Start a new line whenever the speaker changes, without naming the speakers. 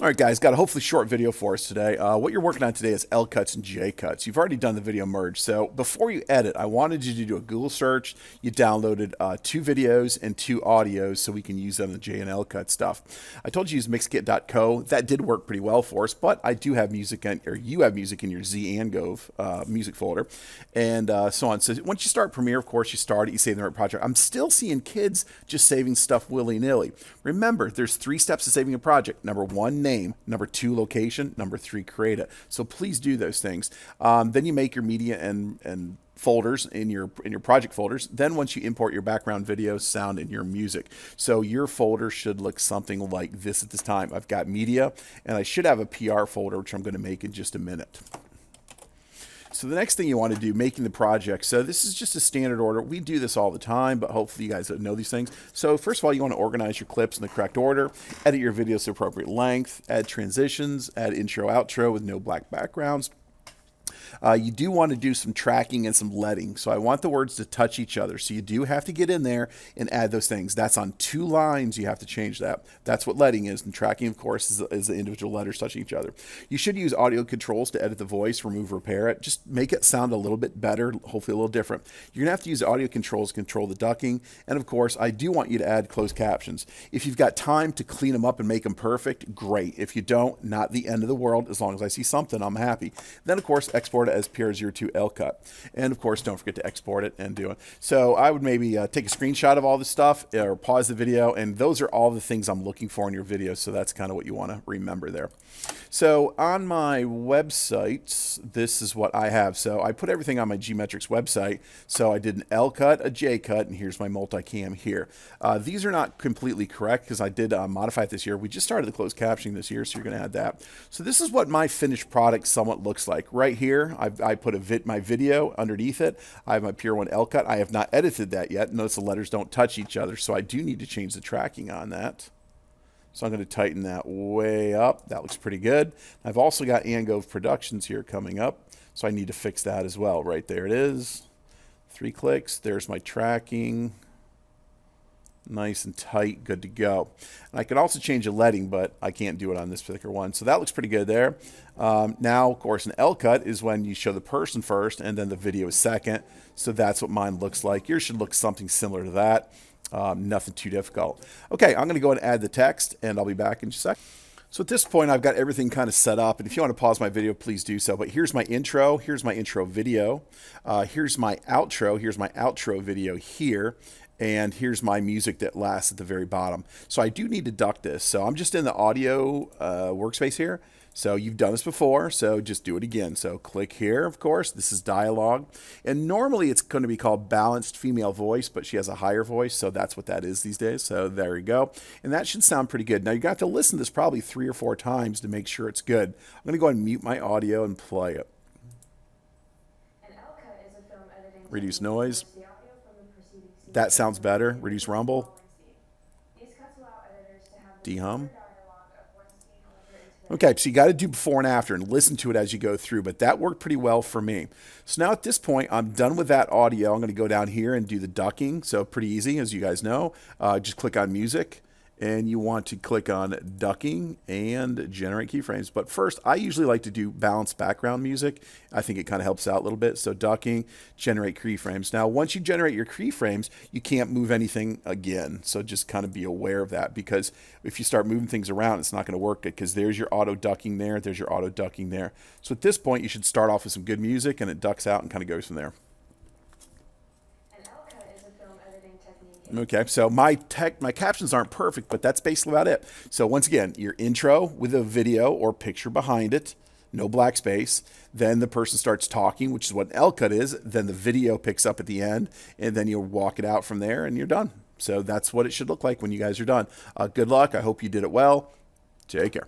All right, guys, got a hopefully short video for us today. What you're working on today is LCuts and JCuts. You've already done the video merge. So before you edit, I wanted you to do a Google search. You downloaded 2 videos and 2 audios so we can use them in the J and LCut stuff. I told you to use mixkit.co. That did work pretty well for us, but I do have music, or you have music in your Z and Gov music folder, and so on. So once you start Premiere, of course, you start it, you save the right project. I'm still seeing kids just saving stuff willy-nilly. Remember, there's 3 steps to saving a project. Number 1, name. Number 2, location. Number 3, create it. So please do those things. Then you make your media and folders in your project folders. Then once you import your background video, sound, and your music. So your folder should look something like this at this time. I've got media, and I should have a PR folder, which I'm going to make in just a minute. So the next thing you want to do, making the project. So this is just a standard order. We do this all the time, but hopefully you guys know these things. So first of all, you want to organize your clips in the correct order, edit your videos to appropriate length, add transitions, add intro, outro with no black backgrounds. You do want to do some tracking and some leading. So I want the words to touch each other. So you do have to get in there and add those things. That's on 2 lines. You have to change that. That's what leading is. And tracking, of course, is the individual letters touching each other. You should use audio controls to edit the voice, remove, repair it. Just make it sound a little bit better, hopefully a little different. You're going to have to use audio controls to control the ducking. And of course, I do want you to add closed captions. If you've got time to clean them up and make them perfect, great. If you don't, not the end of the world. As long as I see something, I'm happy. Then, of course, export it as PR022 LCut. And of course, don't forget to export it and do it. So I would maybe take a screenshot of all this stuff or pause the video. And those are all the things I'm looking for in your video. So that's kind of what you want to remember there. So on my website, this is what I have. So I put everything on my Gmetrics website. So I did an LCut, a JCut, and here's my multicam here. These are not completely correct because I did modify it this year. We just started the closed captioning this year, so you're going to add that. So this is what my finished product somewhat looks like. Right here, I put my video underneath it. I have my PR022 LCut. I have not edited that yet. Notice the letters don't touch each other, so I do need to change the tracking on that. So I'm going to tighten that way up. That looks pretty good. I've also got Angove Productions here coming up, so I need to fix that as well. Right there it is. 3 clicks. There's my tracking. Nice and tight, good to go. And I can also change the leading, but I can't do it on this particular one. So that looks pretty good there. Now, of course, an LCut is when you show the person first and then the video is second. So that's what mine looks like. Yours should look something similar to that. Nothing too difficult. Okay, I'm going to go ahead and add the text, and I'll be back in just a second. So at this point, I've got everything kind of set up, and if you want to pause my video, please do so. But here's my intro video, here's my outro video here, and here's my music that lasts at the very bottom. So I do need to duck this. So I'm just in the audio workspace here. So you've done this before, so just do it again. So click here, of course. This is dialogue. And normally it's going to be called balanced female voice, but she has a higher voice, so that's what that is these days. So there you go. And that should sound pretty good. Now you got to listen to this probably 3 or 4 times to make sure it's good. I'm going to go ahead and mute my audio and play it. Reduce noise. That sounds better. Reduce rumble. De-hum. Okay, so you got to do before and after and listen to it as you go through, but that worked pretty well for me. So now at this point, I'm done with that audio. I'm going to go down here and do the ducking. So pretty easy, as you guys know. Just click on music, and you want to click on ducking and generate keyframes. But first, I usually like to do balanced background music. I think it kind of helps out a little bit. So ducking, generate keyframes. Now, once you generate your keyframes, you can't move anything again. So just kind of be aware of that, because if you start moving things around, it's not going to work good, because there's your auto ducking there, there's your auto ducking there. So at this point, you should start off with some good music, and it ducks out and kind of goes from there. Okay, so my captions aren't perfect, but that's basically about it. So once again, your intro with a video or picture behind it, no black space. Then the person starts talking, which is what an LCut is. Then the video picks up at the end, and then you'll walk it out from there, and you're done. So that's what it should look like when you guys are done. Good luck. I hope you did it well. Take care.